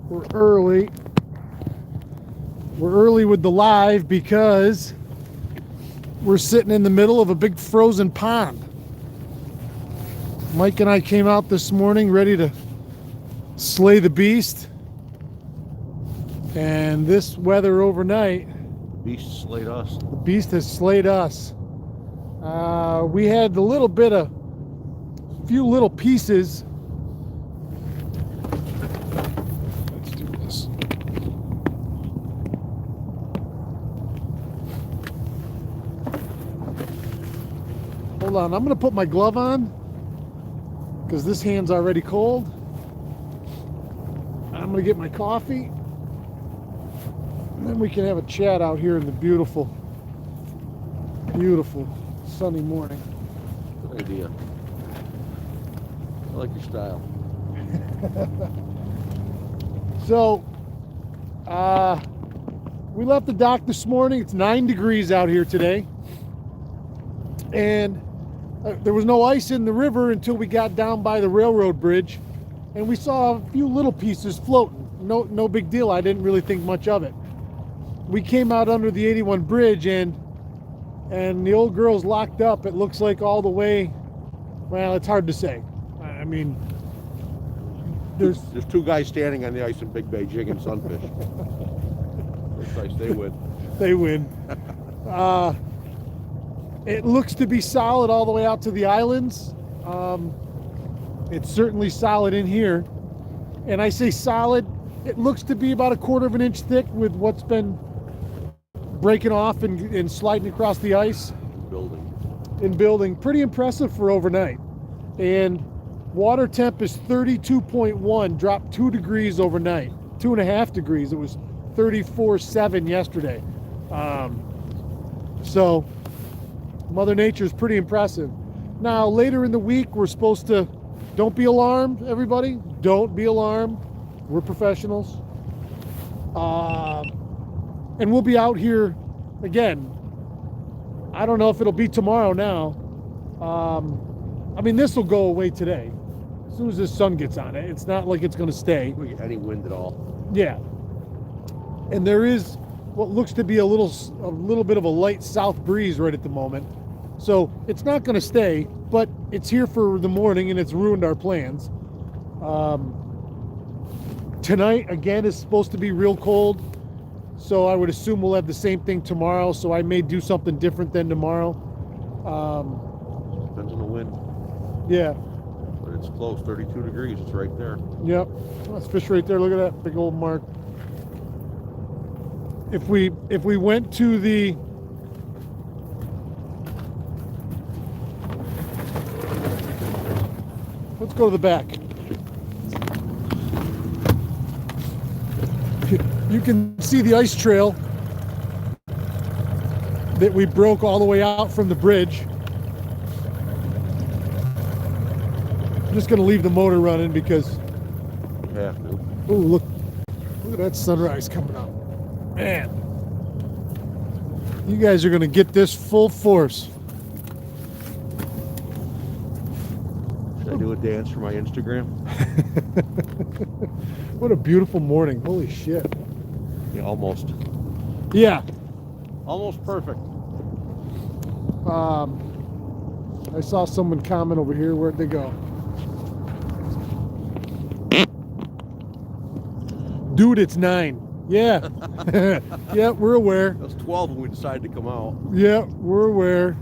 We're early. We're early with the live because we're sitting in the middle of a big frozen pond. Mike and I came out this morning ready to slay the beast. And this weather overnight, The beast slayed us. the beast has slayed us. We had a few little pieces. Let's do this. Hold on, I'm gonna put my glove on because this hand's already cold. I'm gonna get my coffee. And then we can have a chat out here in the beautiful, beautiful sunny morning. Good idea. I like your style. So, we left the dock this morning. It's 9 degrees out here today. And there was no ice in the river until we got down by the railroad bridge. And we saw a few little pieces floating. No big deal. I didn't really think much of it. We came out under the 81 bridge and the old girl's locked up. It looks like all the way, well, it's hard to say. I mean, There's two guys standing on the ice in Big Bay jigging sunfish. First ice, they win. They win. It looks to be solid all the way out to the islands. It's certainly solid in here. And I say solid, it looks to be about 1/4 of an inch thick with what's been breaking off and sliding across the ice. Building. Pretty impressive for overnight. And water temp is 32.1, dropped 2 degrees overnight, 2.5 degrees. It was 34.7 yesterday. So Mother Nature is pretty impressive. Now, later in the week, we're supposed to, don't be alarmed, everybody. Don't be alarmed. We're professionals. And we'll be out here again. I don't know if it'll be tomorrow now. I mean, this will go away today. As soon as the sun gets on it, it's not like it's going to stay. We get any wind at all. Yeah. And there is what looks to be a little bit of a light south breeze right at the moment. So it's not going to stay, but it's here for the morning and it's ruined our plans. Tonight, again, is supposed to be real cold. So I would assume we'll have the same thing tomorrow. So I may do something different than tomorrow. Depends on the wind. Yeah. But it's close, 32 degrees. It's right there. Yep. That's fish right there. Look at that big old mark. If we went to the let's go to the back. You can see the ice trail that we broke all the way out from the bridge. I'm just going to leave the motor running because You have to. oh, look at that sunrise coming up. Man, you guys are going to get this full force. Should I do a dance for my Instagram? What a beautiful morning. Holy shit. Yeah, almost. Yeah. Almost perfect. I saw someone comment over here. Where'd they go? Dude, it's 9. Yeah. Yeah, we're aware. It was 12 when we decided to come out. Yeah, we're aware.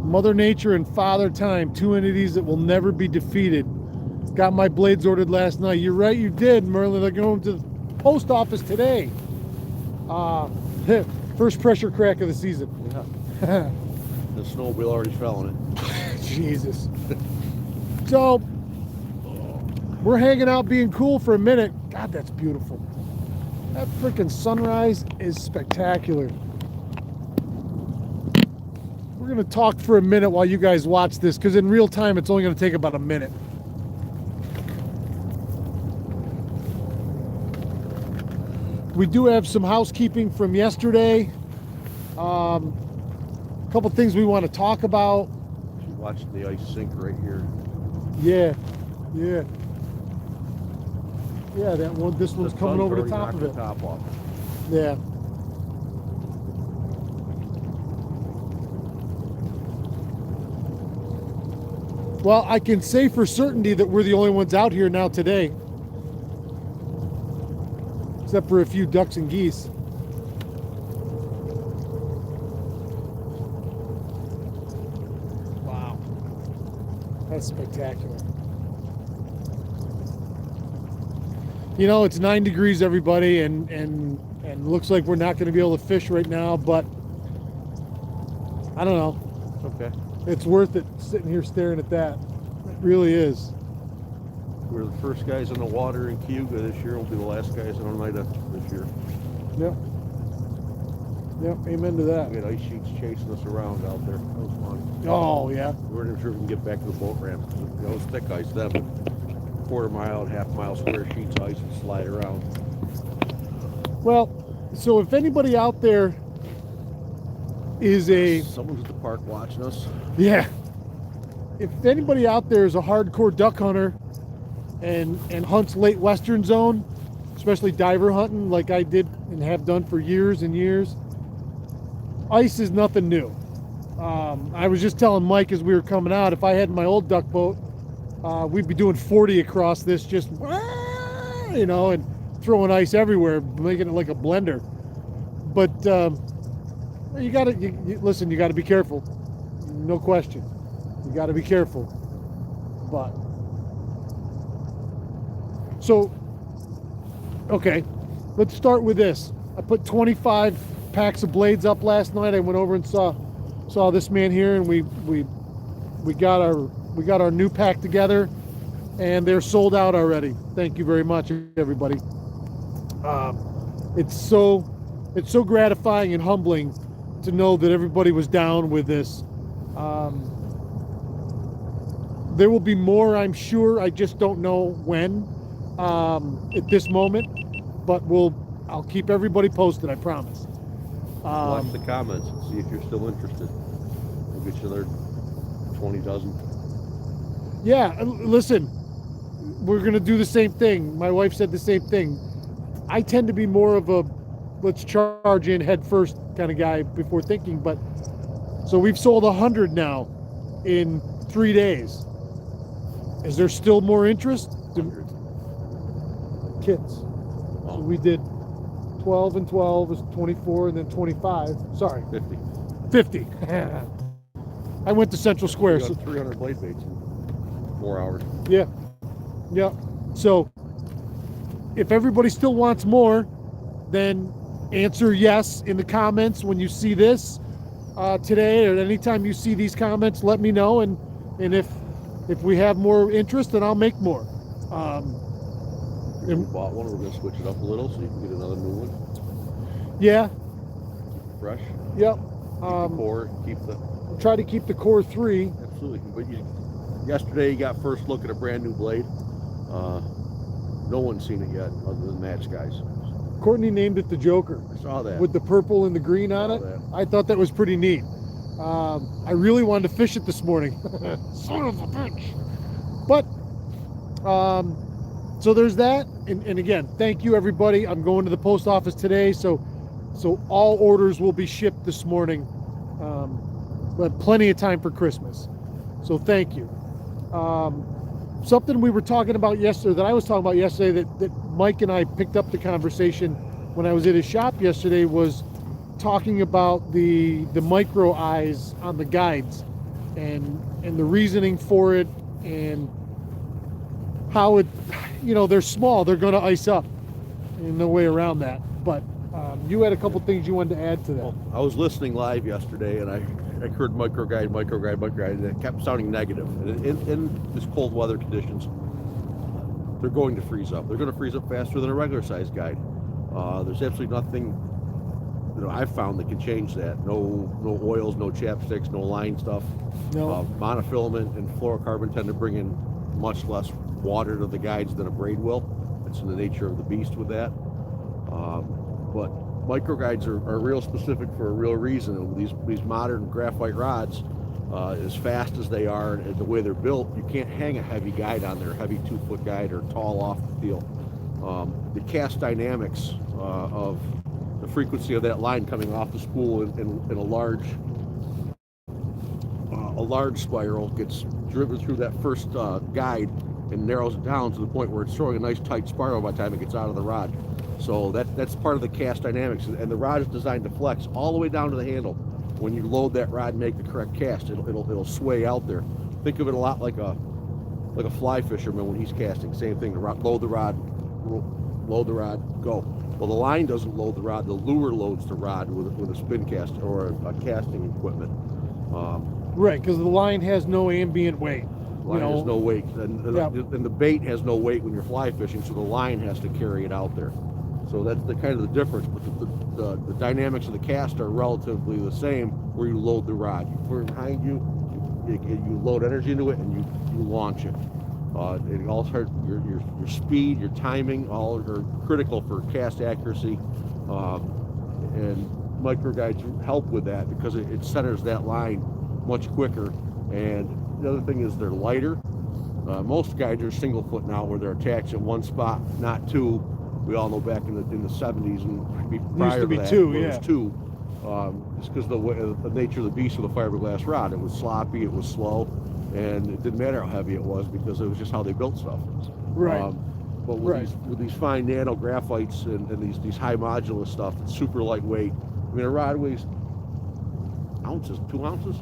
Mother Nature and Father Time, two entities that will never be defeated. Got my blades ordered last night. You're right, you did, Merlin. They're going to the post office today. First pressure crack of the season. Yeah. The snowmobile already fell in it. Jesus. So, we're hanging out being cool for a minute. God, that's beautiful. That freaking sunrise is spectacular. We're going to talk for a minute while you guys watch this, because in real time, it's only going to take about a minute. We do have some housekeeping from yesterday. A couple things we want to talk about. Watch the ice sink right here. Yeah, yeah. Yeah, that one, this one's coming over the top of it. Top off. Yeah. Well, I can say for certainty that we're the only ones out here now today. Except for a few ducks and geese. Wow. That's spectacular. You know, it's 9 degrees, everybody, and looks like we're not going to be able to fish right now, but I don't know. Okay. It's worth it sitting here staring at that. It really is. We're the first guys in the water in Cayuga this year. We'll be the last guys in Oneida this year. Yep. Yep, amen to that. We had ice sheets chasing us around out there. That was fun. Oh, yeah. We weren't even sure if we can get back to the boat ramp. It was thick ice then, but quarter mile, half mile square sheets of ice and slide around. Well, so if anybody out there is Someone's at the park watching us. yeah, if anybody out there is a hardcore duck hunter and hunts late western zone, especially diver hunting like I did and have done for years and years, ice is nothing new. I was just telling Mike as we were coming out, if I had my old duck boat, we'd be doing 40 across this, just, you know, and throwing ice everywhere, making it like a blender. But you gotta, listen, you gotta be careful. No question. You gotta be careful. But, so, okay, let's start with this. I put 25 packs of blades up last night. I went over and saw this man here, and we got our new pack together, and they're sold out already. Thank you very much, everybody. It's so gratifying and humbling to know that everybody was down with this. There will be more, I'm sure. I just don't know when at this moment, but I'll keep everybody posted, I promise. Watch the comments and see if you're still interested. We'll get you another 20 dozen. Yeah, listen, we're gonna do the same thing. My wife said the same thing. I tend to be more of a let's charge in head first kind of guy before thinking, but so we've sold 100 now in 3 days. Is there still more interest? 100. Kits. So we did 12 and 12 is 24, and then 25. Sorry, 50. 50. I went to Central Square. We got 300 blade baits in 4 hours. Yeah. Yeah. So if everybody still wants more, then answer yes in the comments when you see this today, or anytime you see these comments, let me know, and if we have more interest, then I'll make more. We bought one. We're going to switch it up a little so you can get another new one. Yeah. Fresh. Yep. Keep the core. Keep the. Try to keep the core 3. Absolutely. But yesterday you got first look at a brand new blade. No one's seen it yet other than Matt's guys. Courtney named it the Joker. I saw that. With the purple and the green on it. That. I thought that was pretty neat. I really wanted to fish it this morning. Son of a bitch. But, so there's that. And again, thank you, everybody. I'm going to the post office today, so all orders will be shipped this morning. But plenty of time for Christmas. So thank you. Something we were talking about yesterday, that I was talking about yesterday, that Mike and I picked up the conversation when I was at his shop yesterday, was talking about the micro eyes on the guides and the reasoning for it, and how it, they're small, they're going to ice up, and no way around that. But you had a couple things you wanted to add to that. Well, I was listening live yesterday, and I heard micro guide, and it kept sounding negative. And in this cold weather conditions, they're going to freeze up. They're going to freeze up faster than a regular size guide. There's absolutely nothing I've found that can change that. No oils, no chapsticks, no line stuff. No. Monofilament and fluorocarbon tend to bring in much less water to the guides than a braid will. It's in the nature of the beast with that. But micro guides are real specific for a real reason. These modern graphite rods as fast as they are and the way they're built, you can't hang a heavy guide on there, heavy 2-foot guide or tall off the field. The cast dynamics of the frequency of that line coming off the spool in a large spiral gets driven through that first guide and narrows it down to the point where it's throwing a nice tight spiral by the time it gets out of the rod. So that's part of the cast dynamics, and the rod is designed to flex all the way down to the handle. When you load that rod and make the correct cast, it'll sway out there. Think of it a lot like a fly fisherman when he's casting. Same thing. Load the rod, go. Well, the line doesn't load the rod. The lure loads the rod with a spin cast or a casting equipment. Right, because the line has no ambient weight. Line has no weight, and the bait has no weight when you're fly fishing, so the line has to carry it out there. So that's the kind of the difference. But the dynamics of the cast are relatively the same. Where you load the rod, you put it behind you, you load energy into it, and you launch it. It all starts your speed, your timing, all are critical for cast accuracy, and micro guides help with that because it centers that line much quicker. And the other thing is they're lighter. Most guides are single foot now, where they're attached in one spot, not two. We all know back in the 70s and prior to that, two, it was two. Just because the nature of the beast with a fiberglass rod, it was sloppy, it was slow, and it didn't matter how heavy it was because it was just how they built stuff. Right. But with these fine nano graphites and these high modulus stuff, it's super lightweight. I mean, a rod weighs ounces, 2 ounces.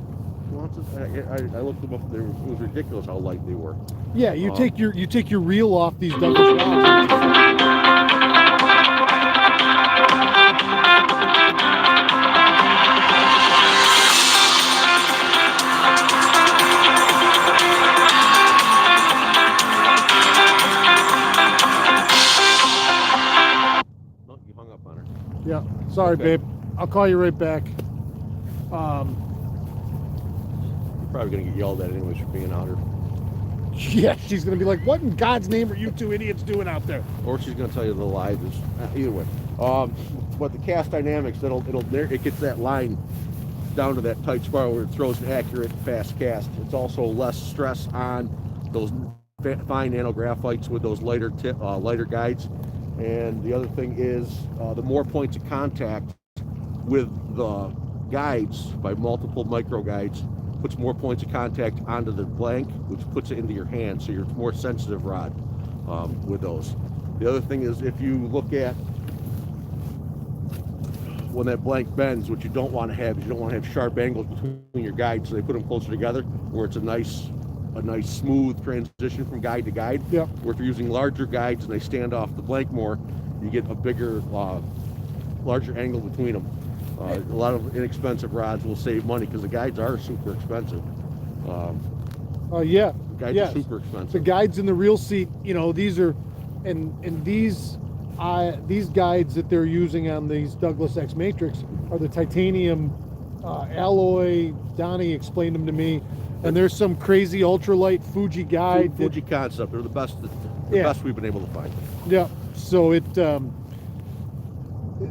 I looked them up. It was ridiculous how light they were. Yeah, you take your reel off these Douglas rods. Oh, you hung up on her. Yeah, sorry, Okay. babe. I'll call you right back. Probably gonna get yelled at anyways for being out here. Yeah, she's gonna be like, "What in God's name are you two idiots doing out there?" Or she's gonna tell you the lie. Either way. But the cast dynamics, it gets that line down to that tight spiral where it throws an accurate, fast cast. It's also less stress on those fine nano graphites with those lighter guides. And the other thing is the more points of contact with the guides by multiple micro guides puts more points of contact onto the blank, which puts it into your hand, so you're more sensitive rod with those. The other thing is, if you look at when that blank bends, what you don't want to have is you don't want to have sharp angles between your guides, so they put them closer together where it's a nice smooth transition from guide to guide. Yeah. Where if you're using larger guides and they stand off the blank more, you get a bigger, larger angle between them. A lot of inexpensive rods will save money because the guides are super expensive. Yeah. Guides Yes. are super expensive. The guides in the reel seat, these are, and these guides that they're using on these Douglas X Matrix are the titanium alloy. Donnie explained them to me, and there's some crazy ultralight Fuji guide. Fuji concept. They're the best. The Yeah. best we've been able to find. Yeah. So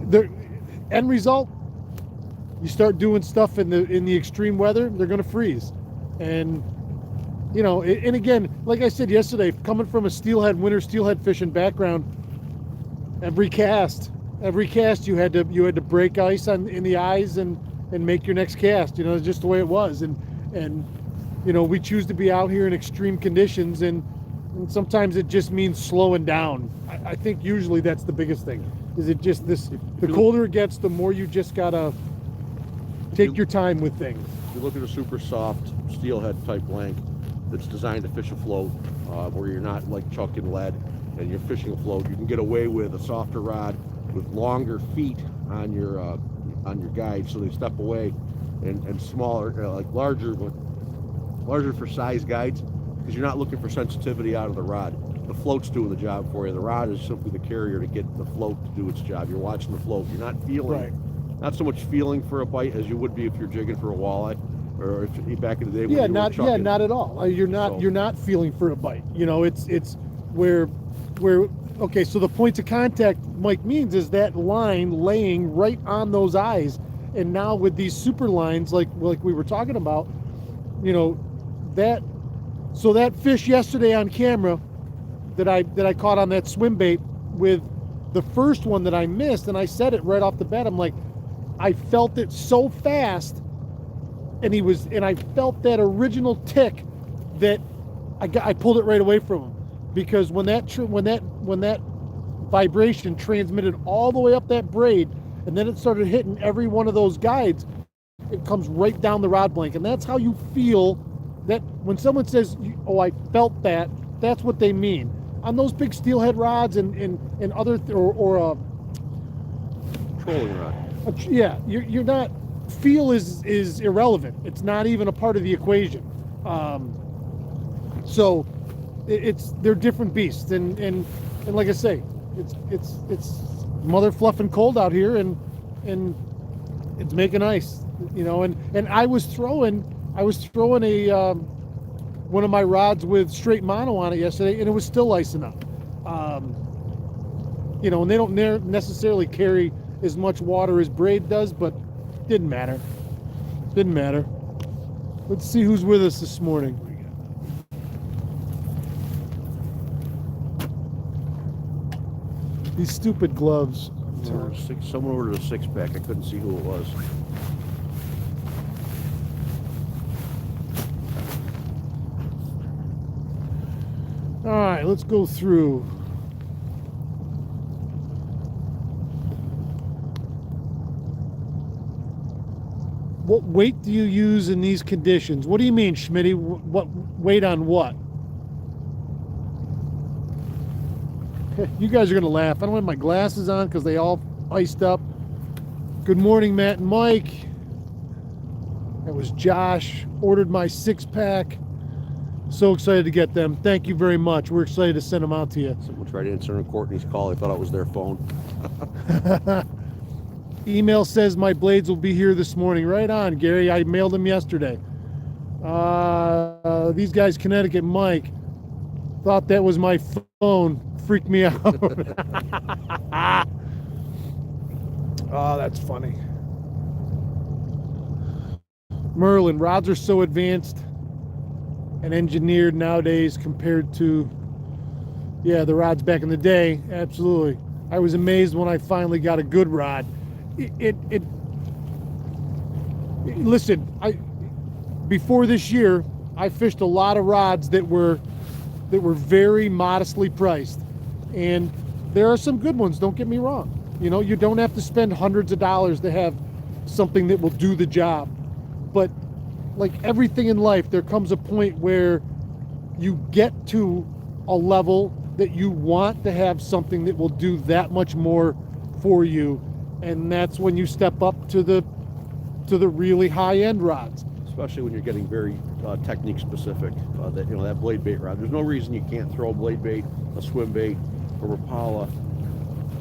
the end result, you start doing stuff in the extreme weather, they're going to freeze. And and again, like I said yesterday, coming from a winter steelhead fishing background, every cast you had to break ice in the eyes and make your next cast. It's just the way it was. And we choose to be out here in extreme conditions, and sometimes it just means slowing down. I think usually that's the biggest thing. Is it just this? The colder it gets, the more you just gotta take your time with things. If you look at a super soft steelhead type blank that's designed to fish a float, where you're not like chucking lead and you're fishing a float, you can get away with a softer rod with longer feet on your guide, so they step away, and smaller, like larger for size guides, because you're not looking for sensitivity out of the rod. The float's doing the job for you. The rod is simply the carrier to get the float to do its job. You're watching the float. You're not feeling, not so much feeling for a bite as you would be if you're jigging for a walleye, or if back in the day when you were chucking. Not at all. You're not feeling for a bite. It's where okay. So the points of contact, Mike, means is that line laying right on those eyes, and now with these super lines like we were talking about, you know, that so that fish yesterday on camera that I caught on that swim bait with the first one that I missed, and I said it right off the bat. I'm like, I felt it so fast, and I felt that original tick that I pulled it right away from him, because when that vibration transmitted all the way up that braid, and then it started hitting every one of those guides, it comes right down the rod blank. And that's how you feel that when someone says, oh, I felt that, that's what they mean. On those big steelhead rods and other, or Trolling rod. yeah, you're not, feel is irrelevant. It's not even a part of the equation. So they're different beasts, and like I say, it's mother fluffing cold out here, and it's making ice, you know. And I was throwing a one of my rods with straight mono on it yesterday, and it was still icing up. You know, and they don't necessarily carry as much water as braid does, but didn't matter. Let's see who's with us this morning. These stupid gloves. Someone ordered a 6-pack. I couldn't see who it was. All right, let's go through. What weight do you use in these conditions? What do you mean, Schmitty? What weight on what? You guys are gonna laugh. I don't have my glasses on because they all iced up. Good morning, Matt and Mike. That was Josh. Ordered my 6-pack. So excited to get them. Thank you very much. We're excited to send them out to you. Someone tried answering Courtney's call. I thought it was their phone. Email says my blades will be here this morning. Right on, Gary. I mailed them yesterday. These guys, Connecticut Mike, thought that was my phone. Freaked me out. Oh, that's funny. Merlin, rods are so advanced and engineered nowadays compared to, yeah, the rods back in the day. Absolutely. I was amazed when I finally got a good rod. Listen, before this year, I fished a lot of rods that were very modestly priced, and there are some good ones, don't get me wrong. You know, you don't have to spend hundreds of dollars to have something that will do the job. But like everything in life, there comes a point where you get to a level that you want to have something that will do that much more for you, and that's when you step up to the really high-end rods. Especially when you're getting very technique specific. That blade bait rod. There's no reason you can't throw a blade bait, a swim bait, a Rapala,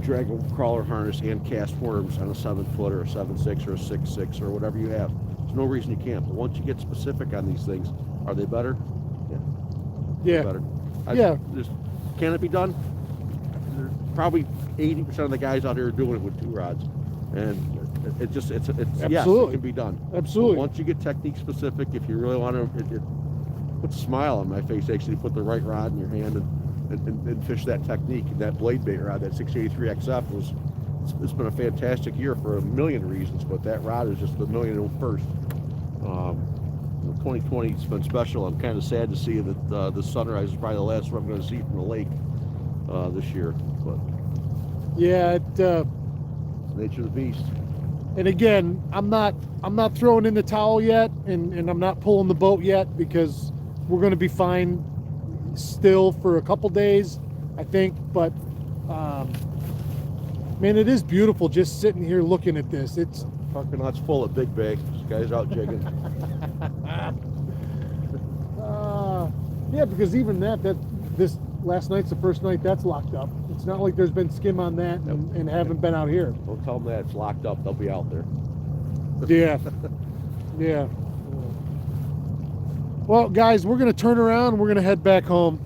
drag a crawler harness, and cast worms on a 7-foot or a 7.6 or a 6.6 or whatever you have. There's no reason you can't. But once you get specific on these things, are they better? Yeah. Better. Yeah. Can it be done? Probably 80% of the guys out here are doing it with 2 rods, and it's Absolutely. Yes, it can be done. Absolutely. But once you get technique specific, if you really want to, it puts a smile on my face actually. Put the right rod in your hand and fish that technique. And that blade bait rod, that 683 XF, it's been a fantastic year for a million reasons, but that rod is just the first. 2020 has been special. I'm kind of sad to see that the sunrise is probably the last one I'm going to see from the lake this year. But yeah, nature of the beast. and again, I'm not throwing in the towel yet, and I'm not pulling the boat yet, because we're going to be fine still for a couple days, I think. But man, it is beautiful just sitting here looking at this. It's Parking lot's full of big bags. This guy's out jigging. yeah, because even this last night's the first night that's locked up. It's not like there's been skim on that and haven't been out here. Don't tell them that it's locked up. They'll be out there. Yeah. Yeah. Well, guys, we're going to turn around and we're going to head back home.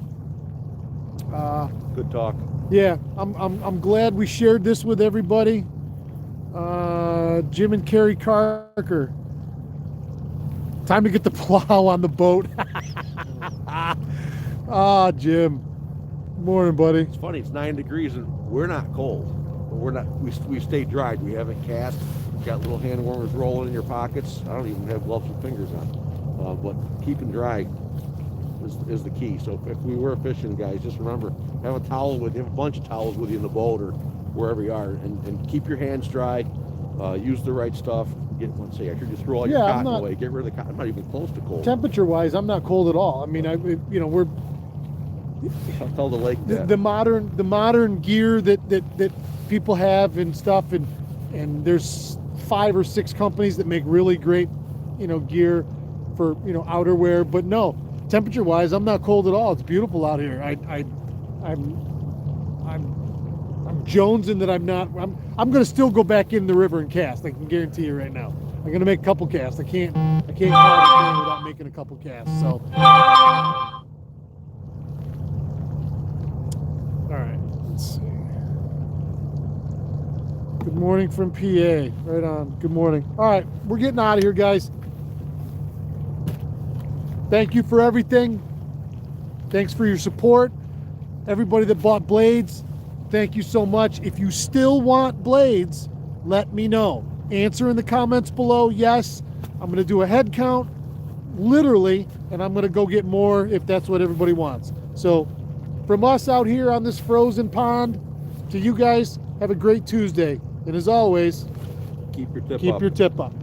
Good talk. Yeah, I'm glad we shared this with everybody. Jim and Carrie Carker. Time to get the plow on the boat. Ah, Jim. Morning, buddy. It's funny. It's 9 degrees and we're not cold. But we're not. We stay dried. We haven't cast. We've got little hand warmers rolling in your pockets. I don't even have gloves with fingers on. But keeping dry is the key. So if we were fishing, guys, just remember, have a towel with you, have a bunch of towels with you in the boat or wherever you are, and keep your hands dry. Use the right stuff. Let's say, I should just throw all your cotton away. Get rid of the cotton. I'm not even close to cold. Temperature-wise, I'm not cold at all. I mean, we're I'll tell the lake that. the modern gear that people have and stuff, and there's 5 or 6 companies that make really great, gear for outerwear. But no, temperature-wise, I'm not cold at all. It's beautiful out here. I'm jonesing that I'm not. I'm gonna still go back in the river and cast. I can guarantee you right now. I'm gonna make a couple casts. I can't call it a day without making a couple casts. So, all right. Let's see. Good morning from PA. Right on. Good morning. All right, we're getting out of here, guys. Thank you for everything. Thanks for your support. Everybody that bought blades, thank you so much. If you still want blades, let me know. Answer in the comments below, yes. I'm going to do a head count, literally, and I'm going to go get more if that's what everybody wants. So, from us out here on this frozen pond, to you guys, have a great Tuesday. And as always, Keep your tip up. keep your tip up.